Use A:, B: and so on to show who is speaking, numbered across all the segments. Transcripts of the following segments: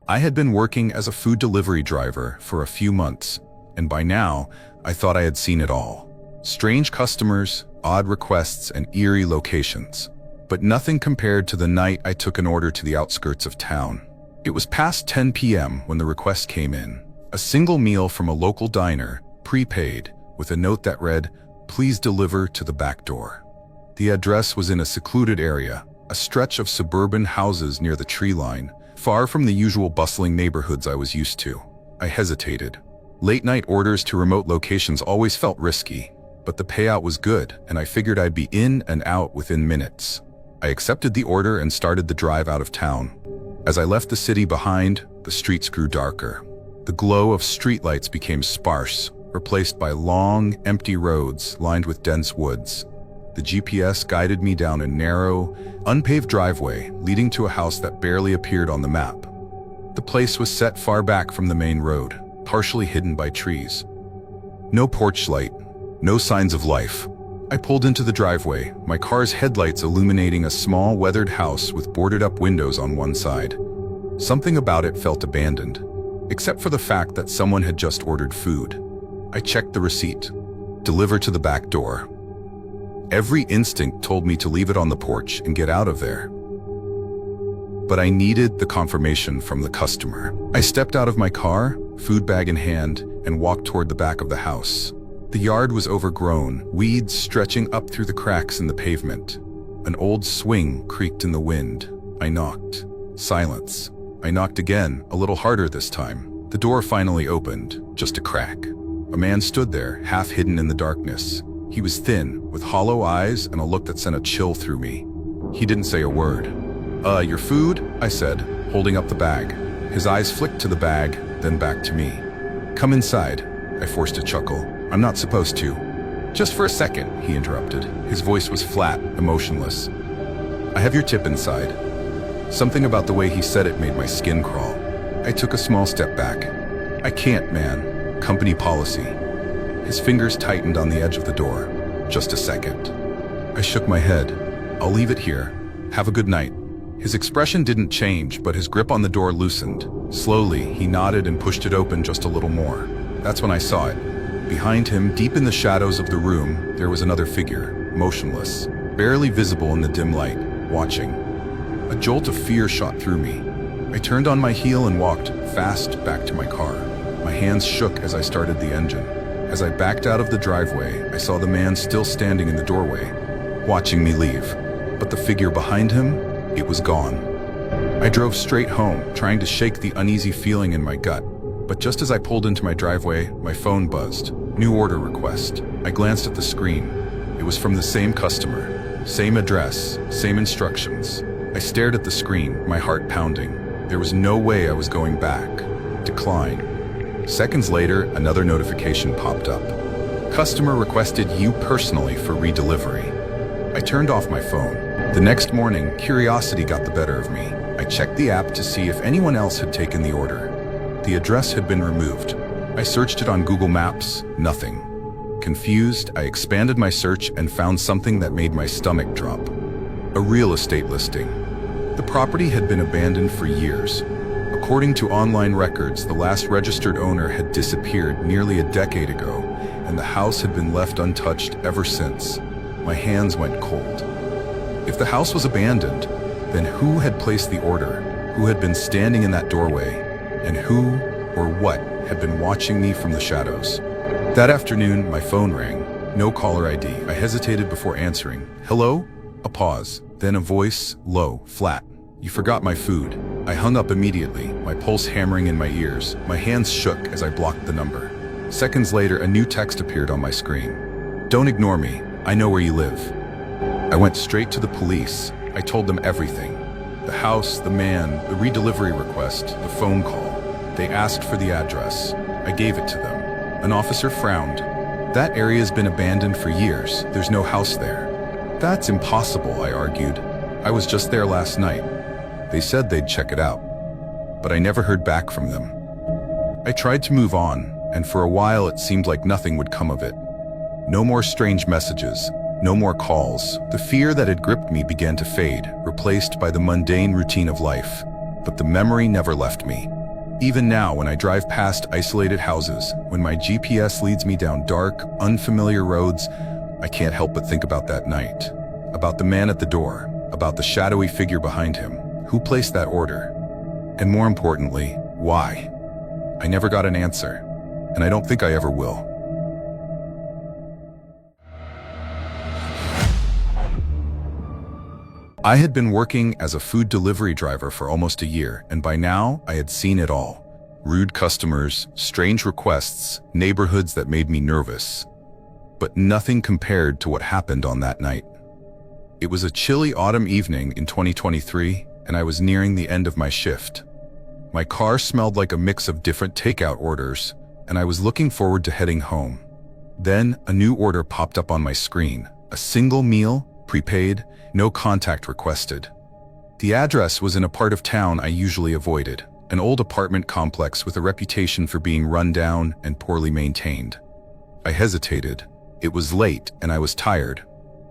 A: I had been working as a food delivery driver for a few months, and by now, I thought I had seen it all. Strange customers, odd requests, and eerie locations. But nothing compared to the night I took an order to the outskirts of town. It was past 10 p.m. when the request came in. A single meal from a local diner, prepaid, with a note that read, "Please deliver to the back door." The address was in a secluded area, a stretch of suburban houses near the tree line, far from the usual bustling neighborhoods I was used to. I hesitated. Late-night orders to remote locations always felt risky, but the payout was good, and I figured I'd be in and out within minutes. I accepted the order and started the drive out of town. As I left the city behind, the streets grew darker. The glow of streetlights became sparse, replaced by long, empty roads lined with dense woods. The GPS guided me down a narrow, unpaved driveway leading to a house that barely appeared on the map. The place was set far back from the main road, partially hidden by trees. No porch light, no signs of life. I pulled into the driveway, my car's headlights illuminating a small, weathered house with boarded-up windows on one side. Something about it felt abandoned, except for the fact that someone had just ordered food. I checked the receipt. Deliver to the back door. Every instinct told me to leave it on the porch and get out of there. But I needed the confirmation from the customer. I stepped out of my car, food bag in hand, and walked toward the back of the house. The yard was overgrown, weeds stretching up through the cracks in the pavement. An old swing creaked in the wind. I knocked. Silence. I knocked again, a little harder this time. The door finally opened, just a crack. A man stood there, half hidden in the darkness. He was thin, with hollow eyes and a look that sent a chill through me. He didn't say a word. Your food?" I said, holding up the bag. His eyes flicked to the bag, then back to me. "Come inside." I forced a chuckle. "I'm not supposed to." "Just for a second," he interrupted. His voice was flat, emotionless. "I have your tip inside." Something about the way he said it made my skin crawl. I took a small step back. "I can't, man. Company policy." His fingers tightened on the edge of the door. "Just a second." I shook my head. "I'll leave it here. Have a good night." His expression didn't change, but his grip on the door loosened. Slowly, he nodded and pushed it open just a little more. That's when I saw it. Behind him, deep in the shadows of the room, there was another figure, motionless, barely visible in the dim light, watching. A jolt of fear shot through me. I turned on my heel and walked fast back to my car. My hands shook as I started the engine. As I backed out of the driveway, I saw the man still standing in the doorway, watching me leave. But the figure behind him, it was gone. I drove straight home, trying to shake the uneasy feeling in my gut. But just as I pulled into my driveway, my phone buzzed. New order request. I glanced at the screen. It was from the same customer. Same address, same instructions. I stared at the screen, my heart pounding. There was no way I was going back. Decline. Seconds later, another notification popped up. Customer requested you personally for redelivery. I turned off my phone. The next morning, curiosity got the better of me. I checked the app to see if anyone else had taken the order. The address had been removed. I searched it on Google Maps, nothing. Confused, I expanded my search and found something that made my stomach drop. A real estate listing. The property had been abandoned for years. According to online records, the last registered owner had disappeared nearly a decade ago, and the house had been left untouched ever since. My hands went cold. If the house was abandoned, then who had placed the order? Who had been standing in that doorway? And who, or what, had been watching me from the shadows? That afternoon, my phone rang. No caller ID. I hesitated before answering. "Hello?" A pause, then a voice, low, flat. "You forgot my food." I hung up immediately, my pulse hammering in my ears. My hands shook as I blocked the number. Seconds later, a new text appeared on my screen. "Don't ignore me. I know where you live." I went straight to the police. I told them everything. The house, the man, the redelivery request, the phone call. They asked for the address. I gave it to them. An officer frowned. "That area's been abandoned for years. There's no house there." "That's impossible," I argued. "I was just there last night." They said they'd check it out, but I never heard back from them. I tried to move on, and for a while it seemed like nothing would come of it. No more strange messages, no more calls. The fear that had gripped me began to fade, replaced by the mundane routine of life. but the memory never left me. Even now, when I drive past isolated houses, when my GPS leads me down dark, unfamiliar roads, I can't help but think about that night. About the man at the door, about the shadowy figure behind him, who placed that order, and more importantly, why. I never got an answer, and I don't think I ever will. I had been working as a food delivery driver for almost a year, and by now I had seen it all. Rude customers, strange requests, neighborhoods that made me nervous. But nothing compared to what happened on that night. It was a chilly autumn evening in 2023, and I was nearing the end of my shift. My car smelled like a mix of different takeout orders, and I was looking forward to heading home. Then a new order popped up on my screen. A single meal, prepaid, no contact requested. The address was in a part of town I usually avoided, an old apartment complex with a reputation for being run down and poorly maintained. I hesitated. It was late and I was tired,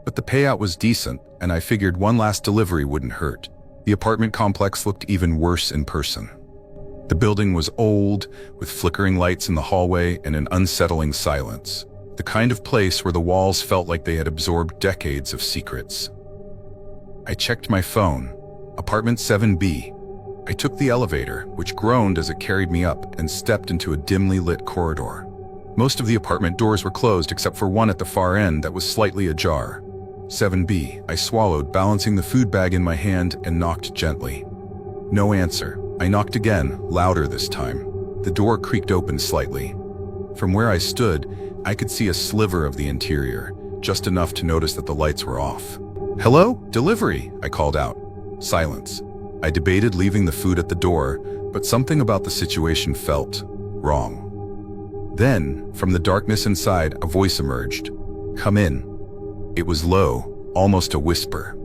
A: but the payout was decent, and I figured one last delivery wouldn't hurt. The apartment complex looked even worse in person. The building was old, with flickering lights in the hallway and an unsettling silence. The kind of place where the walls felt like they had absorbed decades of secrets. I checked my phone. Apartment 7B. I took the elevator, which groaned as it carried me up, and stepped into a dimly lit corridor. Most of the apartment doors were closed except for one at the far end that was slightly ajar. 7B, I swallowed, balancing the food bag in my hand, and knocked gently. No answer. I knocked again, louder this time. The door creaked open slightly. From where I stood, I could see a sliver of the interior, just enough to notice that the lights were off. "Hello? Delivery," I called out. Silence. I debated leaving the food at the door, but something about the situation felt wrong. Then, from the darkness inside, a voice emerged. "Come in." It was low, almost a whisper.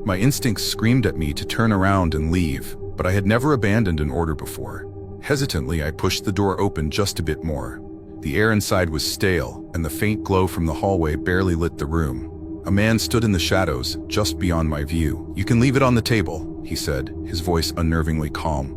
A: My instincts screamed at me to turn around and leave, but I had never abandoned an order before. Hesitantly, I pushed the door open just a bit more. The air inside was stale, and the faint glow from the hallway barely lit the room. A man stood in the shadows, just beyond my view. "You can leave it on the table," he said, his voice unnervingly calm.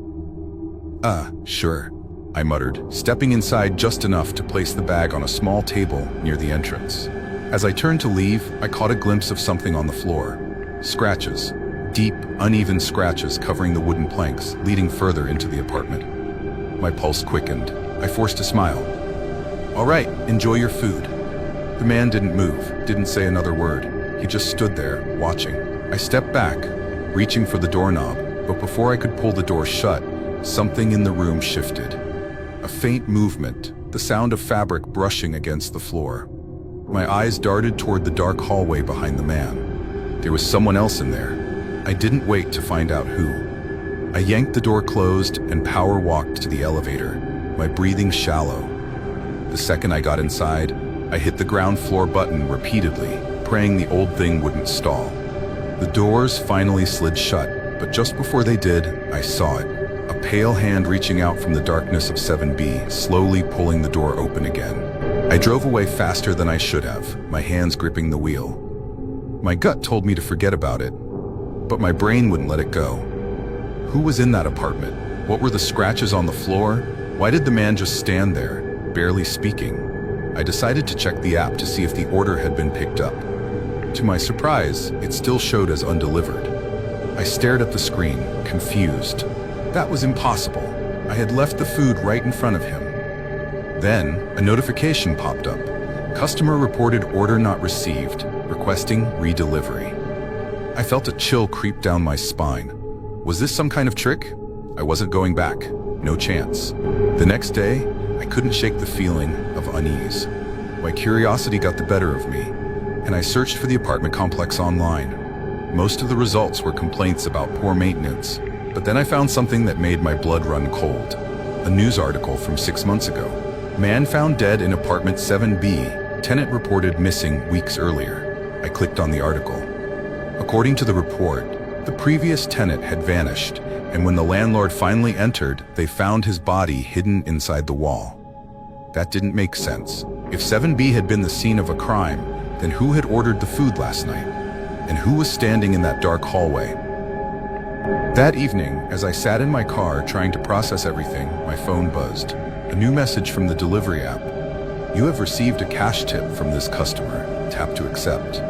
A: Sure," I muttered, stepping inside just enough to place the bag on a small table near the entrance. As I turned to leave, I caught a glimpse of something on the floor. Scratches. Deep, uneven scratches covering the wooden planks, leading further into the apartment. My pulse quickened. I forced a smile. "All right, enjoy your food." The man didn't move, didn't say another word. He just stood there, watching. I stepped back, reaching for the doorknob, but before I could pull the door shut, something in the room shifted. A faint movement, the sound of fabric brushing against the floor. My eyes darted toward the dark hallway behind the man. There was someone else in there. I didn't wait to find out who. I yanked the door closed and power walked to the elevator, my breathing shallow. The second I got inside, I hit the ground floor button repeatedly, praying the old thing wouldn't stall. The doors finally slid shut, but just before they did, I saw it. A pale hand reaching out from the darkness of 7B, slowly pulling the door open again. I drove away faster than I should have, my hands gripping the wheel. My gut told me to forget about it, but my brain wouldn't let it go. Who was in that apartment? What were the scratches on the floor? Why did the man just stand there, barely speaking? I decided to check the app to see if the order had been picked up. To my surprise, it still showed as undelivered. I stared at the screen, confused. That was impossible. I had left the food right in front of him. Then, a notification popped up. Customer reported order not received, requesting redelivery. I felt a chill creep down my spine. Was this some kind of trick? I wasn't going back. No chance. The next day, I couldn't shake the feeling of unease. My curiosity got the better of me, and I searched for the apartment complex online. Most of the results were complaints about poor maintenance, but then I found something that made my blood run cold. A news article from 6 months ago. Man found dead in apartment 7B. Tenant reported missing weeks earlier. I clicked on the article. According to the report, the previous tenant had vanished, and when the landlord finally entered, they found his body hidden inside the wall. That didn't make sense. If 7B had been the scene of a crime, then who had ordered the food last night? And who was standing in that dark hallway? That evening, as I sat in my car trying to process everything, my phone buzzed. A new message from the delivery app. You have received a cash tip from this customer. Tap to accept.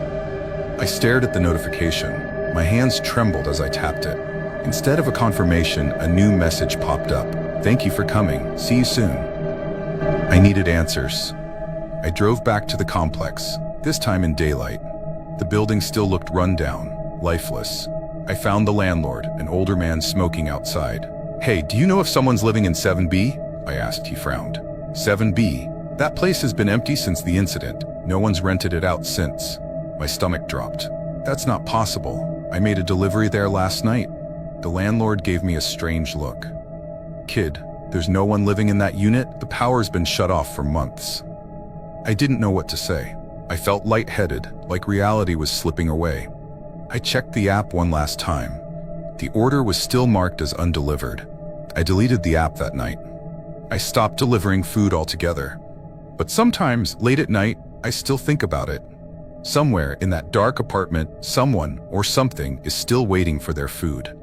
A: I stared at the notification. My hands trembled as I tapped it. Instead of a confirmation, a new message popped up. Thank you for coming. See you soon. I needed answers. I drove back to the complex, this time in daylight. The building still looked run down, lifeless. I found the landlord, an older man smoking outside. Hey, do you know if someone's living in 7B? I asked. He frowned. 7B? That place has been empty since the incident. No one's rented it out since. My stomach dropped. That's not possible. I made a delivery there last night. The landlord gave me a strange look. Kid, there's no one living in that unit. The power's been shut off for months. I didn't know what to say. I felt lightheaded, like reality was slipping away. I checked the app one last time. The order was still marked as undelivered. I deleted the app that night. I stopped delivering food altogether. But sometimes, late at night, I still think about it. Somewhere in that dark apartment, someone or something is still waiting for their food.